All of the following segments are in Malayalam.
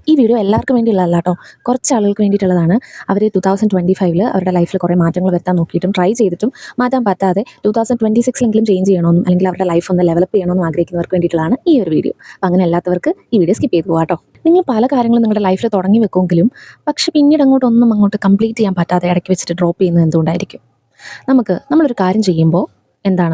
ഈ വീഡിയോ എല്ലാവർക്കും വേണ്ടിയുള്ളതല്ല കേട്ടോ. കുറച്ച് ആളുകൾക്ക് വേണ്ടിയിട്ടുള്ളതാണ്. അവർ 2025 അവരുടെ ലൈഫിൽ കുറേ മാറ്റങ്ങൾ വരുത്താൻ നോക്കിയിട്ടും ട്രൈ ചെയ്തിട്ടും മാറ്റാൻ പറ്റാതെ 2026 ചേഞ്ച് ചെയ്യണമെന്നും അല്ലെങ്കിൽ അവരുടെ ലൈഫ് ഒന്ന് ഡെവലപ്പ് ചെയ്യണമെന്നും ആഗ്രഹിക്കുന്നവർക്ക് വേണ്ടിയിട്ടുള്ളതാണ് ഈ ഒരു വീഡിയോ. അപ്പോൾ അങ്ങനെ അല്ലാത്തവർക്ക് ഈ വീഡിയോ സ്കിപ്പ് ചെയ്ത് പോകാം കേട്ടോ. നിങ്ങൾ പല കാര്യങ്ങളും നിങ്ങളുടെ ലൈഫിൽ തുടങ്ങി വെക്കുമെങ്കിലും പക്ഷെ പിന്നീട് അങ്ങോട്ട് കംപ്ലീറ്റ് ചെയ്യാൻ പറ്റാതെ ഇടയ്ക്ക് വെച്ചിട്ട് ഡ്രോപ്പ് ചെയ്യുന്നത് എന്തുകൊണ്ടായിരിക്കും? നമ്മളൊരു കാര്യം ചെയ്യുമ്പോൾ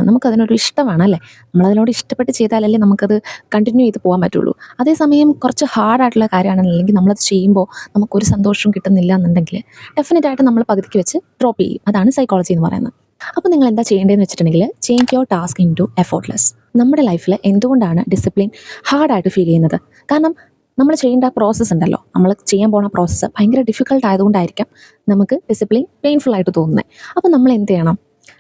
നമുക്കതിനൊരു ഇഷ്ടമാണ് അല്ലേ? നമ്മളതിനോട് ഇഷ്ടപ്പെട്ട് ചെയ്താലല്ലേ നമുക്കത് കണ്ടിന്യൂ ചെയ്ത് പോകാൻ പറ്റുള്ളൂ. അതേസമയം കുറച്ച് ഹാർഡായിട്ടുള്ള കാര്യമാണെന്നുണ്ടെങ്കിൽ നമ്മളത് ചെയ്യുമ്പോൾ നമുക്കൊരു സന്തോഷവും കിട്ടുന്നില്ല എന്നുണ്ടെങ്കിൽ ഡെഫിനറ്റായിട്ട് നമ്മൾ പകുതിക്ക് വെച്ച് ഡ്രോപ്പ് ചെയ്യും. അതാണ് സൈക്കോളജി എന്ന് പറയുന്നത്. അപ്പോൾ നിങ്ങൾ എന്താ ചെയ്യേണ്ടതെന്ന് വെച്ചിട്ടുണ്ടെങ്കിൽ change your task into effortless. നമ്മുടെ ലൈഫിൽ എന്തുകൊണ്ടാണ് ഡിസിപ്ലിൻ ഹാർഡായിട്ട് ഫീൽ ചെയ്യുന്നത്? കാരണം നമ്മൾ ചെയ്യേണ്ട പ്രോസസ്സ് ഉണ്ടല്ലോ, നമ്മൾ ചെയ്യാൻ പോകുന്ന പ്രോസസ്സ് ഭയങ്കര ഡിഫിക്കൽട്ട് ആയതുകൊണ്ടായിരിക്കാം നമുക്ക് ഡിസിപ്ലിൻ പെയിൻഫുൾ ആയിട്ട് തോന്നുന്നത്. അപ്പോൾ നമ്മൾ എന്ത് ചെയ്യണം?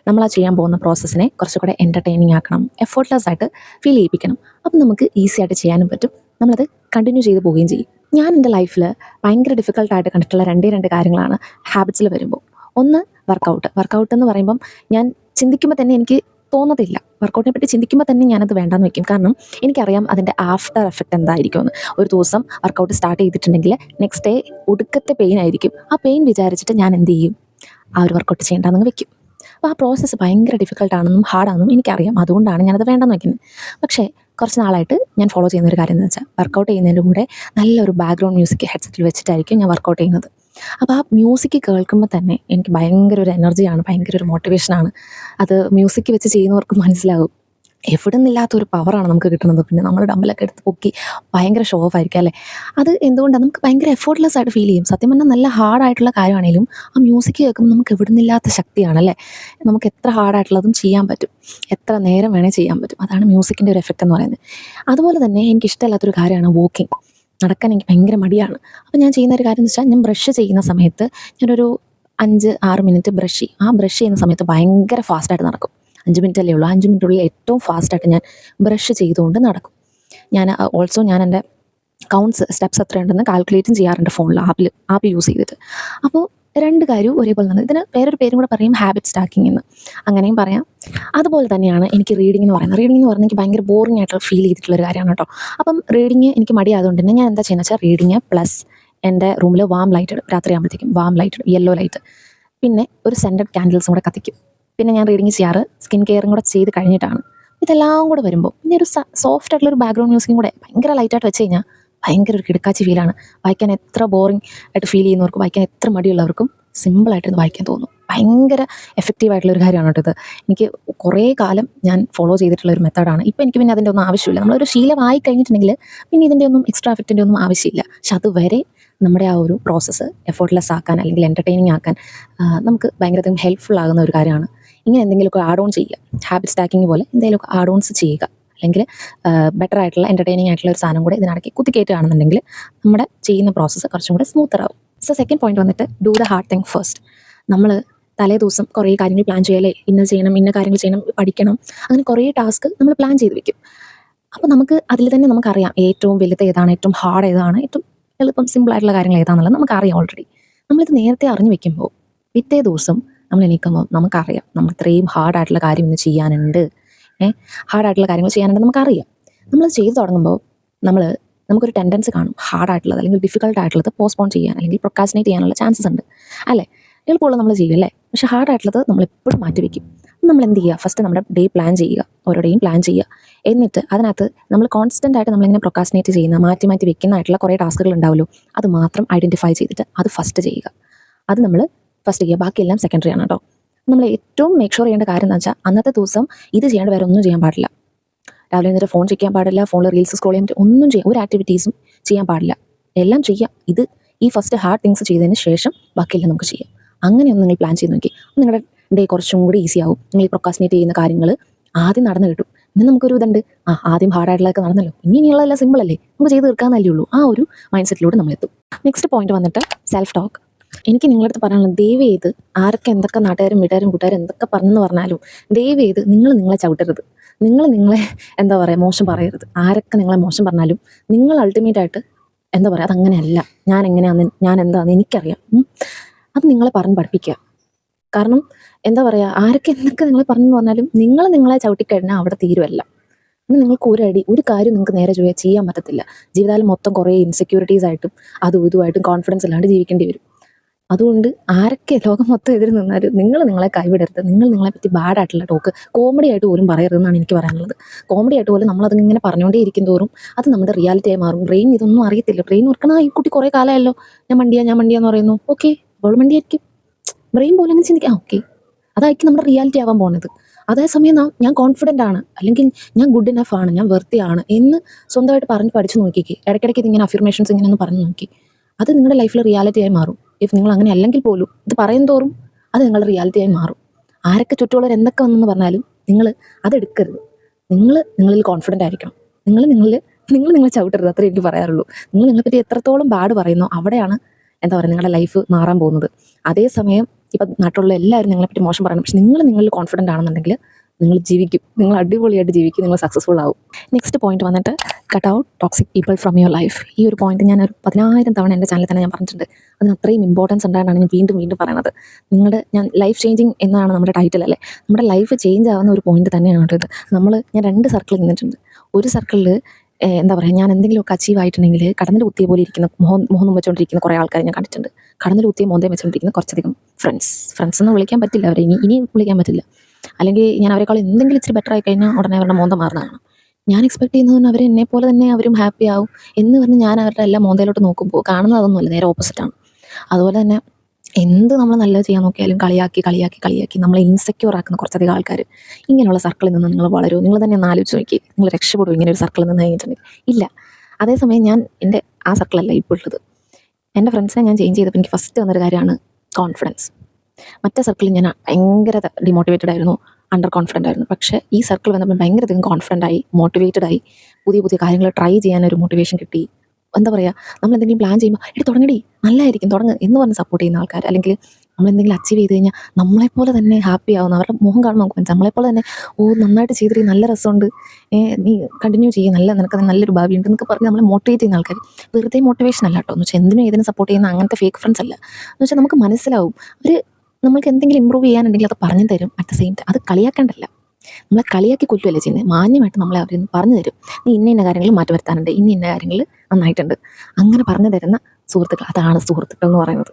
നമ്മൾ ആ ചെയ്യാൻ പോകുന്ന പ്രോസസ്സിനെ കുറച്ചുകൂടെ എൻ്റർടൈനിങ് ആക്കണം, എഫോർട്ട്ലെസ് ആയിട്ട് ഫീൽ ചെയ്യിപ്പിക്കണം. അപ്പം നമുക്ക് ഈസി ആയിട്ട് ചെയ്യാനും പറ്റും, നമ്മളത് കണ്ടിന്യൂ ചെയ്ത് പോവുകയും ചെയ്യും. ഞാൻ എൻ്റെ ലൈഫിൽ ഭയങ്കര ഡിഫിക്കൽട്ടായിട്ട് കണ്ടിട്ടുള്ള രണ്ട് കാര്യങ്ങളാണ് ഹാബിറ്റ്സിൽ വരുമ്പോൾ. ഒന്ന് വർക്കൗട്ട് എന്ന് പറയുമ്പം ഞാൻ ചിന്തിക്കുമ്പോൾ തന്നെ എനിക്ക് തോന്നത്തില്ല. വർക്കൗട്ടിനെ പറ്റി ചിന്തിക്കുമ്പോൾ തന്നെ ഞാനത് വേണ്ടാന്ന് വെക്കും. കാരണം എനിക്കറിയാം അതിൻ്റെ ആഫ്റ്റർ എഫക്റ്റ് എന്തായിരിക്കുമെന്ന്. ഒരു ദിവസം വർക്കൗട്ട് സ്റ്റാർട്ട് ചെയ്തിട്ടുണ്ടെങ്കിൽ നെക്സ്റ്റ് ഡേ ഒടുക്കത്തെ പെയിൻ ആയിരിക്കും. ആ പെയിൻ വിചാരിച്ചിട്ട് ഞാൻ എന്ത് ചെയ്യും? ആ ഒരു വർക്കൗട്ട് ചെയ്യേണ്ടെന്ന് വെക്കും. അപ്പോൾ ആ പ്രോസസ്സ് ഭയങ്കര ഡിഫിക്കൽട്ടാണെന്നും ഹാർഡാണെന്നും എനിക്കറിയാം. അതുകൊണ്ടാണ് ഞാനത് വേണ്ടെന്ന് വയ്ക്കുന്നത്. പക്ഷേ കുറച്ച് നാളായിട്ട് ഞാൻ ഫോളോ ചെയ്യുന്ന ഒരു കാര്യം എന്ന് വെച്ചാൽ വർക്കൗട്ട് ചെയ്യുന്നതിൻ്റെ കൂടെ നല്ലൊരു ബാക്ക്ഗ്രൗണ്ട് മ്യൂസിക് ഹെഡ്സെറ്റിൽ വെച്ചിട്ടായിരിക്കും ഞാൻ വർക്കൗട്ട് ചെയ്യുന്നത്. അപ്പോൾ ആ മ്യൂസിക് കേൾക്കുമ്പോൾ തന്നെ എനിക്ക് ഭയങ്കര ഒരു എനർജിയാണ്, ഭയങ്കര ഒരു മോട്ടിവേഷനാണ്. അത് മ്യൂസിക് വെച്ച് ചെയ്യുന്നവർക്ക് മനസ്സിലാകും എവിടെ നിന്നില്ലാത്തൊരു പവറാണ് നമുക്ക് കിട്ടുന്നത്. പിന്നെ നമ്മൾ ഡമ്പലൊക്കെ എടുത്ത് പൊക്കി ഭയങ്കര ഷോ ഓഫ് ആയിരിക്കും അല്ലേ? അത് എന്തുകൊണ്ടാണ്? നമുക്ക് ഭയങ്കര എഫോർട്ട്ലെസ് ആയിട്ട് ഫീൽ ചെയ്യും. സത്യം പറഞ്ഞാൽ നല്ല ഹാർഡായിട്ടുള്ള കാര്യമാണെങ്കിലും ആ മ്യൂസിക് കേൾക്കുമ്പോൾ നമുക്ക് എവിടെ നിന്നില്ലാത്ത ശക്തിയാണല്ലേ. നമുക്ക് എത്ര ഹാർഡായിട്ടുള്ളതും ചെയ്യാൻ പറ്റും, എത്ര നേരം വേണേൽ ചെയ്യാൻ പറ്റും. അതാണ് മ്യൂസിക്കിൻ്റെ ഒരു എഫക്റ്റ് എന്ന് പറയുന്നത്. അതുപോലെ തന്നെ എനിക്കിഷ്ടമല്ലാത്തൊരു കാര്യമാണ് വാക്കിംഗ്. നടക്കാൻ എനിക്ക് ഭയങ്കര മടിയാണ്. അപ്പോൾ ഞാൻ ചെയ്യുന്ന ഒരു കാര്യം എന്ന് വെച്ചാൽ, ഞാൻ ബ്രഷ് ചെയ്യുന്ന സമയത്ത് ഞാനൊരു 5-6 മിനിറ്റ് ബ്രഷ് ചെയ്യുന്ന സമയത്ത് ഭയങ്കര ഫാസ്റ്റായിട്ട് നടക്കും. 5 മിനിറ്റ് അല്ലേ ഉള്ളൂ, 5 മിനിറ്റുള്ളിൽ ഏറ്റവും ഫാസ്റ്റായിട്ട് ഞാൻ ബ്രഷ് ചെയ്തുകൊണ്ട് നടക്കും. ഞാൻ എൻ്റെ സ്റ്റെപ്സ് എത്രയുണ്ടെന്ന് കാൽക്കുലേറ്റും ചെയ്യാറുണ്ട് ഫോണിൽ, ആപ്പ് യൂസ് ചെയ്തിട്ട്. അപ്പോൾ രണ്ട് കാര്യവും ഒരേപോലെ തന്നെ. ഇതിന് വേറൊരു പേരും കൂടെ പറയും, ഹാബിറ്റ് സ്റ്റാക്കിംഗ് എന്ന്, അങ്ങനെയും പറയാം. അതുപോലെ തന്നെയാണ് എനിക്ക് റീഡിംഗ് എന്ന് പറയുന്നത്. റീഡിംഗ് എന്ന് പറഞ്ഞാൽ എനിക്ക് ഭയങ്കര ബോറിംഗ് ആയിട്ട് ഫീൽ ചെയ്തിട്ടുള്ളൊരു കാര്യമാണ് കേട്ടോ. അപ്പം റീഡിങ് എനിക്ക് മടിയായതുകൊണ്ട് തന്നെ ഞാൻ എന്താ ചെയ്യുന്നത് വെച്ചാൽ, റീഡിങ് പ്ലസ് എൻ്റെ റൂമിൽ വാം ലൈറ്റ് ഇടും. രാത്രിയാകുമ്പോഴത്തേക്കും വാം ലൈറ്റ് ഇടും, യെല്ലോ ലൈറ്റ്. പിന്നെ ഒരു സെൻറ്റഡ് ക്യാൻഡിൽസും കൂടെ കത്തിക്കും. പിന്നെ ഞാൻ റീഡിങ് ചെയ്യാറ് സ്കിൻ കെയറും കൂടെ ചെയ്ത് കഴിഞ്ഞിട്ടാണ്. ഇതെല്ലാം കൂടെ വരുമ്പോൾ പിന്നെ ഒരു സോഫ്റ്റ് ആയിട്ടുള്ളൊരു ബാക്ക്ഗ്രൗണ്ട് മ്യൂസിക്കും കൂടെ ഭയങ്കര ലൈറ്റായിട്ട് വെച്ച് കഴിഞ്ഞാൽ ഭയങ്കര ഒരു കിടക്കാച്ചി ഫീലാണ്. വായിക്കാൻ എത്ര ബോറിംഗ് ആയിട്ട് ഫീൽ ചെയ്യുന്നവർക്കും വായിക്കാൻ എത്ര മടിയുള്ളവർക്കും സിമ്പിളായിട്ടൊന്ന് വായിക്കാൻ തോന്നും. ഭയങ്കര എഫക്റ്റീവായിട്ടുള്ളൊരു കാര്യമാണ് കേട്ടോ ഇത്. എനിക്ക് കുറേ കാലം ഞാൻ ഫോളോ ചെയ്തിട്ടുള്ളൊരു മെത്തേഡാണ്. ഇപ്പോൾ എനിക്ക് പിന്നെ അതിൻ്റെ ഒന്നും ആവശ്യമില്ല. നമ്മളൊരു ശീലമായി കഴിഞ്ഞിട്ടുണ്ടെങ്കിൽ പിന്നെ ഇതിൻ്റെ ഒന്നും എക്സ്ട്രാ എഫക്റ്റിൻ്റെ ഒന്നും ആവശ്യമില്ല. പക്ഷെ അതുവരെ നമ്മുടെ ആ ഒരു പ്രോസസ്സ് എഫോർട്ട്ലെസ് ആക്കാൻ അല്ലെങ്കിൽ എൻ്റർടൈനിങ് ആക്കാൻ നമുക്ക് ഭയങ്കരധികം ഹെൽപ്ഫുൾ ആകുന്ന ഒരു കാര്യമാണ്. ഇങ്ങനെ എന്തെങ്കിലുമൊക്കെ ആഡ് ഓൺ ചെയ്യുക, ഹാബിറ്റ് സ്റ്റാക്കിങ് പോലെ എന്തെങ്കിലുമൊക്കെ ആഡ് ഓൺസ് ചെയ്യുക. അല്ലെങ്കിൽ ബെറ്റർ ആയിട്ടുള്ള എൻ്റർടൈനിങ് ആയിട്ടുള്ള ഒരു സാധനം കൂടെ ഇതിനിടയ്ക്ക് കുത്തിക്കയറ്റുകയാണെന്നുണ്ടെങ്കിൽ നമ്മുടെ ചെയ്യുന്ന പ്രോസസ്സ് കുറച്ചും കൂടെ സ്മൂത്തർ ആവും. സോ സെക്കൻഡ് പോയിന്റ് വന്നിട്ട്, do the hard thing first. നമ്മൾ തലേ ദിവസം കുറേ കാര്യങ്ങൾ പ്ലാൻ ചെയ്യല്ലേ, ഇന്ന ചെയ്യണം, ഇന്ന കാര്യങ്ങൾ ചെയ്യണം, പഠിക്കണം, അങ്ങനെ കുറേ ടാസ്ക് നമ്മൾ പ്ലാൻ ചെയ്ത് വെക്കും. അപ്പോൾ നമുക്ക് അതിൽ തന്നെ നമുക്കറിയാം ഏറ്റവും വലുത് ഏതാണ്, ഏറ്റവും ഹാർഡ് ഏതാണ്, ഏറ്റവും എളുപ്പം സിമ്പിളായിട്ടുള്ള കാര്യങ്ങൾ ഏതാണെന്നുള്ളത് നമുക്കറിയാം ഓൾറെഡി. നമ്മളിത് നേരത്തെ അറിഞ്ഞു വെക്കുമ്പോൾ പിറ്റേ ദിവസം നമ്മൾ എണീക്കുമ്പോൾ നമുക്കറിയാം നമ്മൾ ഇത്രയും ഹാർഡായിട്ടുള്ള കാര്യം ഇന്ന് ചെയ്യാനുണ്ട്, ഹാർഡായിട്ടുള്ള കാര്യങ്ങൾ ചെയ്യാനുണ്ട് നമുക്കറിയാം. നമ്മൾ ചെയ്ത് തുടങ്ങുമ്പോൾ നമുക്കൊരു ടെൻഡൻസി കാണും ഹാർഡായിട്ടുള്ളത് അല്ലെങ്കിൽ ഡിഫിക്കൽട്ടായിട്ടുള്ളത് പോസ്റ്റ്പോൺ ചെയ്യാൻ അല്ലെങ്കിൽ പ്രൊക്കാസിനേറ്റ് ചെയ്യാനുള്ള ചാൻസസ് ഉണ്ട് അല്ലേ. എളുപ്പമുള്ളത് നമ്മൾ ചെയ്യും അല്ലേ, പക്ഷേ ഹാർഡായിട്ടുള്ളത് നമ്മളെപ്പോഴും മാറ്റി വയ്ക്കും. നമ്മൾ എന്ത് ചെയ്യുക? ഫസ്റ്റ് നമ്മുടെ ഡേ പ്ലാൻ ചെയ്യുക, ഓരോ ഡേയും പ്ലാൻ ചെയ്യുക. എന്നിട്ട് അതിനകത്ത് നമ്മൾ കോൺസ്റ്റൻ്റ് ആയിട്ട് നമ്മളിങ്ങനെ പ്രൊക്കാസിനേറ്റ് ചെയ്യുന്ന മാറ്റി വെക്കുന്നതായിട്ടുള്ള കുറേ ടാസ്കുകൾ ഉണ്ടാവുമല്ലോ, അത് മാത്രം ഐഡൻറ്റിഫൈ ചെയ്തിട്ട് അത് ഫസ്റ്റ് ചെയ്യുക. അത് നമ്മൾ ഫസ്റ്റ് ചെയ്യുക, ബാക്കിയെല്ലാം സെക്കൻഡറി ആണ് കേട്ടോ. നമ്മൾ ഏറ്റവും മേക്ക് ഷുവർ ചെയ്യേണ്ട കാര്യം എന്ന് വെച്ചാൽ, അന്നത്തെ ദിവസം ഇത് ചെയ്യാണ്ട് വേറെ ഒന്നും ചെയ്യാൻ പാടില്ല. രാവിലെ എന്നിട്ട് ഫോൺ ചെയ്യാൻ പാടില്ല, ഫോണിൽ റീൽസ് സ്ക്രോൾ ചെയ്യാൻ പറ്റും, ഒന്നും ചെയ്യാം, ഒരു ആക്ടിവിറ്റീസും ചെയ്യാൻ പാടില്ല. എല്ലാം ചെയ്യാം. ഈ ഫസ്റ്റ് ഹാർഡ് തിങ്സ് ചെയ്തതിന് ശേഷം ബാക്കിയെല്ലാം നമുക്ക് ചെയ്യാം. അങ്ങനെയൊന്ന് നിങ്ങൾ പ്ലാൻ ചെയ്ത് നോക്കി, നിങ്ങളുടെ ഡേ കുറച്ചും കൂടി ഈസി ആവും. നിങ്ങൾ ഈ പ്രൊക്കാസിനേറ്റ് ചെയ്യുന്ന കാര്യങ്ങൾ ആദ്യം നടന്നു കിട്ടും. ഇന്ന് നമുക്കൊരു ഇതുണ്ട്, ആദ്യം ഹാർഡായിട്ടുള്ളതൊക്കെ നടന്നല്ലോ, ഇനിയുള്ളതെല്ലാം സിമ്പിൾ അല്ലേ, നമുക്ക് ചെയ്ത് തീർക്കാമെന്നല്ലേ ഉള്ളൂ. ആ ഒരു മൈൻഡ് സെറ്റിലൂടെ നമ്മളെത്തും. നെക്സ്റ്റ് പോയിന്റ് വന്നിട്ട് സെൽഫ് ടോക്ക്. എനിക്ക് നിങ്ങളടുത്ത് പറയാനുള്ളത്, ദയവ് ചെയ്ത് ആരൊക്കെ എന്തൊക്കെ നാട്ടുകാരും വീട്ടുകാരും കൂട്ടുകാരും എന്തൊക്കെ പറഞ്ഞെന്ന് പറഞ്ഞാലും ദയവ് ചെയ്ത് നിങ്ങളെ ചവിട്ടരുത്. നിങ്ങളെ എന്താ പറയുക, മോശം പറയരുത്. ആരൊക്കെ നിങ്ങളെ മോശം പറഞ്ഞാലും നിങ്ങൾ അൾട്ടിമേറ്റായിട്ട് എന്താ പറയുക, അതങ്ങനെയല്ല, ഞാൻ എങ്ങനെയാണെന്ന്, ഞാൻ എന്താണെന്ന് എനിക്കറിയാം. അത് നിങ്ങളെ പറഞ്ഞ് പഠിപ്പിക്കുക. കാരണം എന്താ പറയുക, ആരൊക്കെ എന്തൊക്കെ നിങ്ങളെ പറഞ്ഞു പറഞ്ഞാലും നിങ്ങളെ ചവിട്ടിക്കഴിഞ്ഞാൽ അവിടെ തീരുമല്ല. ഇനി നിങ്ങൾക്ക് ഒരു കാര്യം നിങ്ങൾക്ക് നേരെ ചെയ്യാൻ പറ്റത്തില്ല. ജീവിതകാലം മൊത്തം കുറേ ഇൻസെക്യൂരിറ്റീസ് ആയിട്ടും അതും ഇതുമായിട്ടും കോൺഫിഡൻസ് ഇല്ലാണ്ട് ജീവിക്കേണ്ടി വരും. അതുകൊണ്ട് ആരൊക്കെ ലോകം മൊത്തം എതിര് നിന്നാലും നിങ്ങൾ നിങ്ങളെ കൈവിടരുത്. നിങ്ങൾ നിങ്ങളെ പറ്റി ബാഡായിട്ടുള്ള ടോക്ക് കോമഡി ആയിട്ട് പോലും പറയരുതെന്നാണ് എനിക്ക് പറയാനുള്ളത്. കോമഡി ആയിട്ട് പോലും നമ്മളതിങ്ങനെ പറഞ്ഞുകൊണ്ടേ ഇരിക്കും തോറും അത് നമ്മുടെ റിയാലിറ്റിയായി മാറും. ബ്രെയിൻ ഇതൊന്നും അറിയത്തില്ല. ബ്രെയിൻ ഓർക്കണ ഈ കുട്ടി കുറേ കാലമായല്ലോ ഞാൻ മണ്ടിയാന്ന് പറയുന്നു. ഓക്കെ, അവൾ മണ്ടിയായിരിക്കും. ബ്രെയിൻ പോലും അങ്ങനെ ചിന്തിക്കാം. ഓക്കെ, അതായിരിക്കും നമ്മുടെ റിയാലിറ്റി ആവാൻ പോകുന്നത്. അതേസമയം ഞാൻ കോൺഫിഡൻ്റ് ആണ്, അല്ലെങ്കിൽ ഞാൻ ഗുഡ് ഇനഫ് ആണ്, ഞാൻ വെർത്തിയാണ് എന്ന് സ്വന്തമായിട്ട് പറഞ്ഞ് പഠിച്ചു നോക്കിക്കേ. ഇടയ്ക്കിടയ്ക്ക് ഇതിങ്ങനെ അഫിർമേഷൻസ് ഇങ്ങനെ ഒന്ന് പറഞ്ഞു നോക്കി. അത് നിങ്ങളുടെ ലൈഫിൽ റിയാലിറ്റിയായി മാറും. ഇഫ് നിങ്ങൾ അങ്ങനെ അല്ലെങ്കിൽ പോലും ഇത് പറയും തോറും അത് നിങ്ങളുടെ റിയാലിറ്റിയായി മാറും. ആരൊക്കെ ചുറ്റുമുള്ളവർ എന്തൊക്കെ വന്നെന്ന് പറഞ്ഞാലും നിങ്ങൾ അതെടുക്കരുത്. നിങ്ങളിൽ കോൺഫിഡൻ്റ് ആയിരിക്കണം. നിങ്ങളെ ചവിട്ടരുത്. അത്രേ എനിക്ക് പറയാറുള്ളൂ. നിങ്ങളെ പറ്റി എത്രത്തോളം ബാഡ് പറയുന്നോ അവിടെയാണ് എന്താ പറയുക നിങ്ങളുടെ ലൈഫ് മാറാൻ പോകുന്നത്. അതേസമയം ഇപ്പം നാട്ടിലുള്ള എല്ലാവരും നിങ്ങളെപ്പറ്റി മോശം പറയണം, പക്ഷെ നിങ്ങളിൽ കോൺഫിഡൻ്റ് ആണെന്നുണ്ടെങ്കിൽ നിങ്ങൾ ജീവിക്കും. നിങ്ങൾ അടിപൊളിയായിട്ട് ജീവിക്കും. നിങ്ങൾ സക്സസ്ഫുൾ ആവും. നെക്സ്റ്റ് പോയിന്റ് വന്നിട്ട് cut out toxic people from your life. ഈ ഒരു പോയിന്റ് ഞാൻ ഒരു 10,000 തവണ എൻ്റെ ചാനലിൽ തന്നെ ഞാൻ പറഞ്ഞിട്ടുണ്ട്. അതിന് അത്രയും ഇമ്പോർട്ടൻസ് ഉണ്ടായിട്ടാണ് ഞാൻ വീണ്ടും പറയുന്നത്. ഞാൻ ലൈഫ് ചേഞ്ചിങ് എന്നാണ് നമ്മുടെ ടൈറ്റിൽ അല്ലേ. നമ്മുടെ ലൈഫ് ചേഞ്ച് ആവുന്ന ഒരു പോയിന്റ് തന്നെയാണ് ഇത്. ഞാൻ 2 സർക്കിളിൽ നിന്നിട്ടുണ്ട്. ഒരു സർക്കിളിൽ എന്താ പറയുക, ഞാൻ എന്തെങ്കിലുമൊക്കെ അച്ചീവ് ആയിട്ടുണ്ടെങ്കിൽ കടന്നിൽ കുത്തിയ പോലെ ഇരിക്കുന്ന മുഖം വെച്ചുകൊണ്ടിരിക്കുന്ന കുറേ ആൾക്കാരെ ഞാൻ കണ്ടിട്ടുണ്ട്. കടന്നിൽ കുത്തിയ മോന്തയും വെച്ചുകൊണ്ടിരിക്കുന്ന കുറച്ചധികം ഫ്രണ്ട്സ് എന്ന് വിളിക്കാൻ പറ്റില്ല അവരെ, ഇനിയും വിളിക്കാൻ പറ്റില്ല. അല്ലെങ്കിൽ ഞാൻ അവരെക്കാൾ എന്തെങ്കിലും ഇച്ചിരി ബെറ്റർ ആയി കഴിഞ്ഞാൽ ഉടനെ അവരുടെ മോന്ത മാറുന്നതാണ്. ഞാൻ എക്സ്പെക്ട് ചെയ്യുന്നത് അവർ എന്നെ പോലെ തന്നെ അവരും ഹാപ്പി ആവും എന്ന് പറഞ്ഞ് ഞാൻ അവരുടെ എല്ലാ മോന്തയിലോട്ട് നോക്കുമ്പോൾ കാണുന്നത് അതൊന്നുമല്ല, നേരെ ഓപ്പോസിറ്റാണ്. അതുപോലെ തന്നെ എന്ത് നമ്മൾ നല്ലത് ചെയ്യാൻ നോക്കിയാലും കളിയാക്കി നമ്മളെ ഇൻസെക്യൂർ ആക്കുന്ന കുറച്ചധികം ആൾക്കാർ. ഇങ്ങനെയുള്ള സർക്കിളിൽ നിന്ന് നിങ്ങൾ വളരുമോ? നിങ്ങൾ തന്നെ ഒന്ന് ആലോചിച്ച് നോക്കി. നിങ്ങൾ രക്ഷപ്പെടുമോ ഇങ്ങനെ ഒരു സർക്കിളിൽ നിന്ന് കഴിഞ്ഞിട്ടുണ്ടെങ്കിൽ? ഇല്ല. അതേസമയം ഞാൻ എൻ്റെ ആ സർക്കിളല്ല ഇപ്പോൾ ഉള്ളത്. എൻ്റെ ഫ്രണ്ട്സിനെ ഞാൻ ചേഞ്ച് ചെയ്തപ്പോൾ എനിക്ക് ഫസ്റ്റ് വന്നൊരു കാര്യമാണ് കോൺഫിഡൻസ്. മറ്റേ സർക്കിളിൽ ഞാൻ ഭയങ്കര ഡിമോട്ടിവേറ്റഡ് ആയിരുന്നു, അണ്ടർ കോൺഫിഡൻ്റ് ആയിരുന്നു. പക്ഷേ ഈ സർക്കിൾ വന്നപ്പോൾ ഭയങ്കരധികം കോൺഫിഡൻ്റ് ആയി, മോട്ടിവേറ്റഡ് ആയി. പുതിയ കാര്യങ്ങൾ ട്രൈ ചെയ്യാനൊരു മോട്ടിവേഷൻ കിട്ടി. എന്താ പറയുക, നമ്മൾ എന്തെങ്കിലും പ്ലാൻ ചെയ്യുമ്പോൾ തുടങ്ങടി, നല്ലതായിരിക്കും, തുടങ്ങ് എന്ന് പറഞ്ഞ് സപ്പോർട്ട് ചെയ്യുന്ന ആൾക്കാർ. അല്ലെങ്കിൽ നമ്മളെന്തെങ്കിലും അച്ചീവ് ചെയ്ത് കഴിഞ്ഞാൽ നമ്മളെപ്പോലെ തന്നെ ഹാപ്പി ആവുന്ന അവരുടെ മുഖം കാണുമ്പോൾ നമുക്ക് മനസ്സിലാവും. നമ്മളെപ്പോലെ തന്നെ നന്നായിട്ട് ചെയ്തിട്ട് നല്ല രസമുണ്ട്, നീ കണ്ടിന്യൂ ചെയ്യുക, നിനക്ക് നല്ലൊരു ഭാവി ഉണ്ട് എന്നൊക്കെ പറഞ്ഞ് നമ്മളെ മോട്ടിവേറ്റ് ചെയ്യുന്ന ആൾക്കാർ. വെറുതെ മോട്ടിവേഷൻ അല്ല കേട്ടോ. എന്ന് വെച്ചാൽ എന്തിനും ഏതിനും സപ്പോർട്ട് ചെയ്യുന്ന അങ്ങനത്തെ ഫേക്ക് ഫ്രണ്ട്സ് അല്ല. എന്ന് വെച്ചാൽ നമുക്ക് മനസ്സിലാവും അവർ നമ്മൾക്ക് എന്തെങ്കിലും ഇമ്പ്രൂവ് ചെയ്യാനുണ്ടെങ്കിൽ അത് പറഞ്ഞു തരും. അറ്റ് ദ സെയിം ടൈം അത് കളിയാക്കണ്ടല്ല, നമ്മളെ കളിയാക്കി കൊല്ലുമല്ലേ ചെയ്യുന്നത്. മാന്യമായിട്ട് നമ്മളെ അവരൊന്ന് പറഞ്ഞു തരും. നീ ഇന്ന കാര്യങ്ങൾ മാറ്റി വരുത്താനുണ്ട്, ഇന്ന കാര്യങ്ങൾ നന്നായിട്ടുണ്ട്, അങ്ങനെ പറഞ്ഞു തരുന്ന സുഹൃത്തുക്കൾ. അതാണ് സുഹൃത്തുക്കൾ എന്ന് പറയുന്നത്.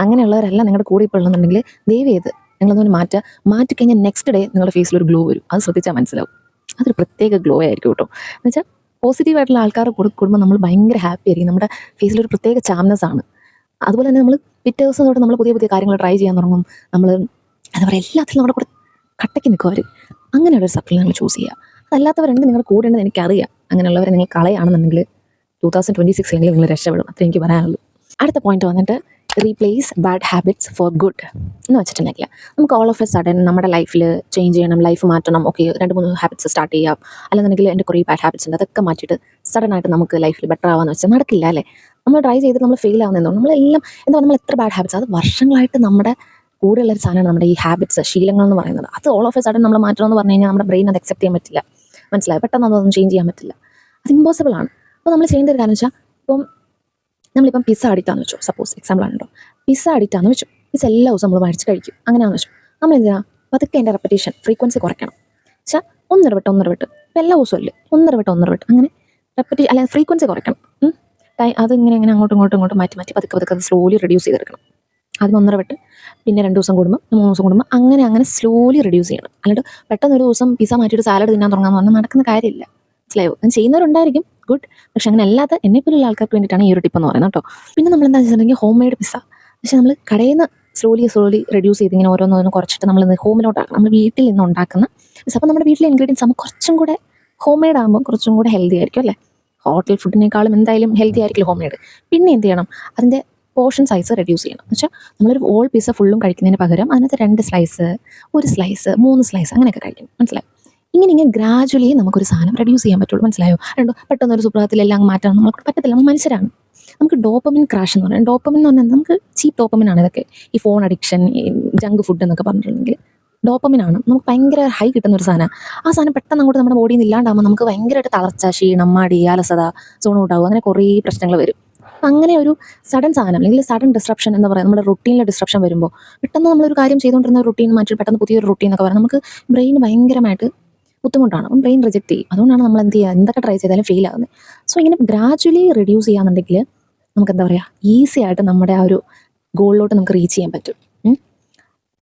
അങ്ങനെയുള്ളവരെല്ലാം നിങ്ങളുടെ കൂടെ ഇപ്പോൾ ഉണ്ടെന്നുണ്ടെങ്കിൽ ദയവ് ചെയ്ത് നിങ്ങളതൊന്ന് മാറ്റിക്കഴിഞ്ഞാൽ നെക്സ്റ്റ് ഡേ നിങ്ങളുടെ ഫേസിൽ ഒരു ഗ്ലോ വരും. അത് ശ്രദ്ധിച്ചാൽ മനസ്സിലാവും. അതൊരു പ്രത്യേക ഗ്ലോ ആയിരിക്കും കേട്ടോ. എന്ന് വെച്ചാൽ പോസിറ്റീവായിട്ടുള്ള ആൾക്കാരുടെ കൂടെ കൂടുമ്പോൾ നമ്മൾ ഭയങ്കര ഹാപ്പി ആയിരിക്കും. നമ്മുടെ ഫേസിലൊരു പ്രത്യേക ചാംനെസ് ആണ്. അതുപോലെ തന്നെ നമ്മൾ പിറ്റേ ദിവസം തൊട്ട് നമ്മൾ പുതിയ കാര്യങ്ങൾ ട്രൈ ചെയ്യാൻ തുടങ്ങും. നമ്മൾ എന്താ പറയുക, എല്ലാത്തിലും നമ്മുടെ കൂടെ കട്ടയ്ക്ക് നിൽക്കും അവർ. അങ്ങനെയുള്ളൊരു സർക്കിൾ നിങ്ങൾ ചൂസ് ചെയ്യുക. അതല്ലാത്തവരുണ്ട് നിങ്ങളുടെ കൂടെ ഉണ്ടെന്ന് എനിക്കറിയാം. അങ്ങനെയുള്ളവരെ നിങ്ങൾ കളയാണെന്നുണ്ടെങ്കിൽ 2026 നിങ്ങൾ രക്ഷപ്പെടും. അത്രേ എനിക്ക് പറയാനുള്ളൂ. അടുത്ത പോയിന്റ് വന്നിട്ട് replace bad habits four good എന്ന് വെച്ചിട്ടുണ്ടെങ്കിൽ നമുക്ക് ഓൾ ഓഫ് എ സഡൻ നമ്മുടെ ലൈഫിൽ ചേഞ്ച് ചെയ്യണം, ലൈഫ് മാറ്റണം. ഓക്കെ, 2-3 ഹാബിറ്റ്സ് സ്റ്റാർട്ട് ചെയ്യാം. അല്ലെന്നുണ്ടെങ്കിൽ എൻ്റെ കുറേ ബാഡ് ഹാബിറ്റ്സ് ഉണ്ട്, അതൊക്കെ മാറ്റിയിട്ട് സഡനായിട്ട് നമുക്ക് ലൈഫിൽ ബെറ്റർ ആവാമെന്ന് വെച്ചാൽ നടക്കില്ല അല്ലേ. നമ്മൾ ട്രൈ ചെയ്തിട്ട് നമ്മൾ ഫെയിൽ ആവുന്നതെന്നോ നമ്മളെല്ലാം നമ്മൾ എത്ര ബാഡ് ഹാബിറ്റ്സ്, അത് വർഷങ്ങളായിട്ട് നമ്മുടെ കൂടെയുള്ളൊരു സാധനമാണ് നമ്മുടെ ഈ ഹാബിറ്റ്സ്, ശീലങ്ങൾ എന്ന് പറയുന്നത്. അത് ഓൾ ഓഫ് എ സഡൻ നമ്മൾ മാറ്റണമെന്ന് പറഞ്ഞു കഴിഞ്ഞാൽ നമ്മുടെ ബ്രെയിൻ അത് അക്സെപ്റ്റ് ചെയ്യാൻ പറ്റില്ല. മനസ്സിലായി? പെട്ടെന്ന് അതൊന്നും ചേഞ്ച് ചെയ്യാൻ പറ്റില്ല. അത് ഇമ്പോസിബിൾ ആണ്. അപ്പോൾ നമ്മൾ ചെയ്യേണ്ട ഒരു കാര്യം വെച്ചാൽ, നമ്മളിപ്പം പിസ്സ അഡിക്റ്റാന്ന് വെച്ചോ, സപ്പോസ് എക്സാമ്പിൾ ആണല്ലോ. പിസ്സ അഡിക്റ്റാന്ന് വെച്ചു, പിസ്സ എല്ലാ ദിവസവും നമ്മൾ മേടിച്ച് കഴിക്കും. അങ്ങനെയാണെന്ന് വെച്ചു, നമ്മൾ എന്തിനാ പതുക്കെ അതിൻ്റെ റെപ്പറ്റീഷൻ ഫ്രീക്വൻസി കുറയ്ക്കണം. വെച്ചാൽ ഒന്നര വട്ടം ഇപ്പം എല്ലാ ദിവസവും അല്ലേ, ഒന്നര വട്ടം അങ്ങനെ അല്ലെങ്കിൽ ഫ്രീക്വൻസി കുറയ്ക്കണം. അതിങ്ങനെ അങ്ങോട്ടും മാറ്റി പതുക്കെ അത് സ്ലോലി റെഡ്യൂസ് ചെയ്തെടുക്കണം. ആദ്യം 1.5 വട്ടം, പിന്നെ 2 ദിവസം കൂടുമ്പോൾ, 3 ദിവസം കൂടുമ്പോൾ, അങ്ങനെ സ്ലോലി റെഡ്യൂസ് ചെയ്യണം. അല്ലാണ്ട് പെട്ടെന്ന് ഒരു ദിവസം പിസ്സ മാറ്റിയിട്ട് സാലഡ് തിന്നാൻ തുടങ്ങാമെന്ന് പറഞ്ഞാൽ നടക്കുന്ന കാര്യമില്ല. മനസ്സിലായോ? അങ്ങനെ ചെയ്യുന്നവരുണ്ടായിരിക്കും, ഗുഡ്. പക്ഷെ അങ്ങനെ അല്ലാത്ത എന്നെപ്പോലുള്ള ആൾക്കാർക്ക് വേണ്ടിയിട്ടാണ് ഈ ഒരു ടിപ്പ് എന്ന് പറയുന്നത് കേട്ടോ. പിന്നെ നമ്മൾ എന്താ വെച്ചിട്ടുണ്ടെങ്കിൽ ഹോം മെയ്ഡ് പിസ്സ. പക്ഷേ നമ്മൾ കടയിൽ നിന്ന് സ്ലോലി റെഡ്യൂസ് ചെയ്ത് ഇങ്ങനെ ഓരോന്നോരോന്ന് കുറച്ചിട്ട് നമ്മൾ ഹോമിലോട്ടാക്കണം. നമ്മൾ വീട്ടിൽ നിന്ന് ഉണ്ടാക്കുന്ന പിസ്സ. അപ്പോൾ നമ്മുടെ വീട്ടിലെ ഇൻഗ്രീഡിയൻസ് ആകുമ്പോൾ കുറച്ചും കൂടെ ഹോം മെയ്ഡ് ആകുമ്പോൾ കുറച്ചും കൂടെ ഹെൽത്തി ആയിരിക്കും അല്ലേ. ഹോട്ടൽ ഫുഡിനേക്കാളും എന്തായാലും ഹെൽത്തി ആയിരിക്കില്ല ഹോം മെയ്ഡ്. പിന്നെ എന്ത് ചെയ്യണം, അതിൻ്റെ പോർഷൻ സൈസ് റെഡ്യൂസ് ചെയ്യണം. എന്ന് വെച്ചാൽ നമ്മളൊരു ഓൾ പിസ്സ ഫുള്ളും കഴിക്കുന്നതിന് പകരം അതിനകത്ത് 2 സ്ലൈസ്, 1 സ്ലൈസ്, 3 സ്ലൈസ് അങ്ങനെയൊക്കെ കഴിക്കണം. മനസ്സിലായി? ഇങ്ങനെ ഗ്രാജുവലി നമുക്കൊരു സാധനം റെഡ്യൂസ് ചെയ്യാൻ പറ്റുള്ളൂ. മനസ്സിലായോ? പെട്ടെന്നൊരു സുപ്രഭാതത്തിലെല്ലാം മാറ്റാൻ നമുക്ക് പറ്റത്തില്ല. നമ്മൾ മനുഷ്യരാണ്. നമുക്ക് ഡോപ്പമിൻ ക്രാഷ് എന്ന് പറയാം. ഡോപ്പമിൻ എന്ന് പറഞ്ഞാൽ നമുക്ക് ചീപ്പ് ഡോപ്പമിനാണ് ഇതൊക്കെ. ഈ ഫോൺ അഡിക്ഷൻ, ഈ ജങ്ക് ഫുഡ് എന്നൊക്കെ പറഞ്ഞിട്ടുണ്ടെങ്കിൽ ഡോപ്പമിനാണ് നമുക്ക് ഭയങ്കര ഹൈ കിട്ടുന്ന ഒരു സാധനം. ആ സാധനം പെട്ടെന്ന് അങ്ങോട്ട് നമ്മുടെ ബോഡിയിൽ നിന്ന് ഇല്ലാണ്ടാകുമ്പോൾ നമുക്ക് ഭയങ്കരമായിട്ട് തളർച്ച, ക്ഷീണം, മടി, അലസത, സോൺ ഔട്ടാവും, അങ്ങനെ കുറേ പ്രശ്നങ്ങൾ വരും. അങ്ങനെ ഒരു സഡൻ സാധനം അല്ലെങ്കിൽ സഡൻ ഡിസ്ട്രപ്ഷൻ എന്ന് പറയുന്നത്, നമ്മുടെ റുട്ടീനിലെ ഡിസ്ട്രപ്ഷൻ വരുമ്പോൾ പെട്ടെന്ന് നമ്മളൊരു കാര്യം ചെയ്തുകൊണ്ടിരുന്ന റുട്ടീൻ മാറ്റി പെട്ടെന്ന് പുതിയൊരു റുട്ടീൻ എന്നൊക്കെ പറഞ്ഞാൽ നമുക്ക് ബ്രെയിൻ ഭയങ്കരമായിട്ട് ബുദ്ധിമുട്ടാണ്. അപ്പം ബ്രെയിൻ റിജക്റ്റ് ചെയ്യും. അതുകൊണ്ടാണ് നമ്മൾ എന്ത് ചെയ്യുക, എന്തൊക്കെ ട്രൈ ചെയ്താലും ഫെയിൽ ആകുന്നത്. സോ ഇങ്ങനെ ഗ്രാജ്വലി റെഡ്യൂസ് ചെയ്യാന്നുണ്ടെങ്കിൽ നമുക്ക് എന്താ പറയുക, ഈസി ആയിട്ട് നമ്മുടെ ആ ഒരു ഗോളിലോട്ട് നമുക്ക് റീച്ച് ചെയ്യാൻ പറ്റും.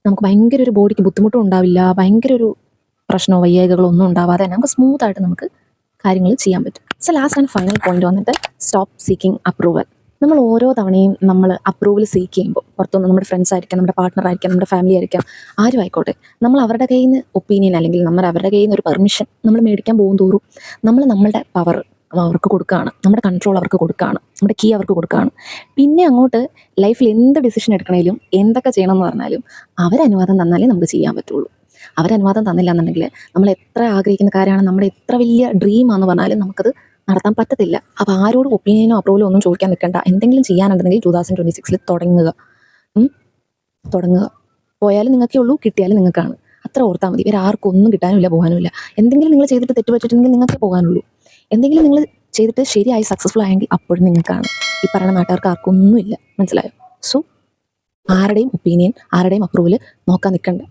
നമുക്ക് ഭയങ്കര ഒരു ബോഡിക്ക് ബുദ്ധിമുട്ടും ഉണ്ടാവില്ല, ഭയങ്കര ഒരു പ്രശ്നമോ വയ്യായികളോ ഒന്നും ഉണ്ടാവാതെ തന്നെ നമുക്ക് സ്മൂത്തായിട്ട് നമുക്ക് കാര്യങ്ങൾ ചെയ്യാൻ പറ്റും. So last and final point വന്നിട്ട് സ്റ്റോപ്പ് സീക്കിംഗ് അപ്രൂവൽ. നമ്മൾ ഓരോ തവണയും നമ്മൾ അപ്രൂവൽ സീക്ക് ചെയ്യുമ്പോൾ, പുറത്തുനിന്ന് നമ്മുടെ ഫ്രണ്ട്സ് ആയിരിക്കാം, നമ്മുടെ പാർട്ട്ണർ ആയിരിക്കാം, നമ്മുടെ ഫാമിലി ആയിരിക്കാം, ആരും ആയിക്കോട്ടെ, നമ്മൾ അവരുടെ കയ്യിൽ നിന്ന് ഒപ്പീനിയൻ അല്ലെങ്കിൽ നമ്മൾ അവരുടെ കയ്യിൽ നിന്ന് ഒരു പെർമിഷൻ നമ്മൾ മേടിക്കാൻ പോകും തോറും നമ്മൾ നമ്മളുടെ പവർ അവർക്ക് കൊടുക്കുകയാണ്, നമ്മുടെ കൺട്രോൾ അവർക്ക് കൊടുക്കുകയാണ്, നമ്മുടെ കീ അവർക്ക് കൊടുക്കുകയാണ്. പിന്നെ അങ്ങോട്ട് ലൈഫിൽ എന്ത് ഡിസിഷൻ എടുക്കണേലും എന്തൊക്കെ ചെയ്യണമെന്ന് പറഞ്ഞാലും അവരനുവാദം തന്നാലേ നമുക്ക് ചെയ്യാൻ പറ്റുള്ളൂ. അവരനുവാദം തന്നില്ല എന്നുണ്ടെങ്കിൽ നമ്മൾ എത്ര ആഗ്രഹിക്കുന്ന കാര്യമാണ്, നമ്മുടെ എത്ര വലിയ ഡ്രീമാണെന്ന് പറഞ്ഞാലും നമുക്കത് നടത്താൻ പറ്റത്തില്ല. അപ്പോൾ ആരോടും ഒപ്പീനിയനോ അപ്രൂവലോ ഒന്നും ചോദിക്കാൻ നിൽക്കണ്ട. എന്തെങ്കിലും ചെയ്യാനുണ്ടെങ്കിൽ 2026 തുടങ്ങുക. തുടങ്ങുക. പോയാലും നിങ്ങൾക്കേ ഉള്ളൂ, കിട്ടിയാലും നിങ്ങൾക്കാണ്. അത്ര ഓർത്താൽ മതി. വേറെ ആർക്കും ഒന്നും കിട്ടാനുമില്ല, പോകാനുമില്ല. എന്തെങ്കിലും നിങ്ങൾ ചെയ്തിട്ട് തെറ്റ് പറ്റിയിട്ടുണ്ടെങ്കിൽ നിങ്ങൾക്കേ പോകാനുള്ളൂ. എന്തെങ്കിലും നിങ്ങൾ ചെയ്തിട്ട് ശരിയായി സക്സസ്ഫുൾ ആയെങ്കിൽ അപ്പോഴും നിങ്ങൾക്കാണ്. ഈ പറയുന്ന നാട്ടുകാർക്ക് ആർക്കൊന്നുമില്ല. മനസ്സിലായോ? സോ ആരുടെയും ഒപ്പീനിയൻ, ആരുടെയും അപ്രൂവൽ നോക്കാൻ നിൽക്കണ്ട.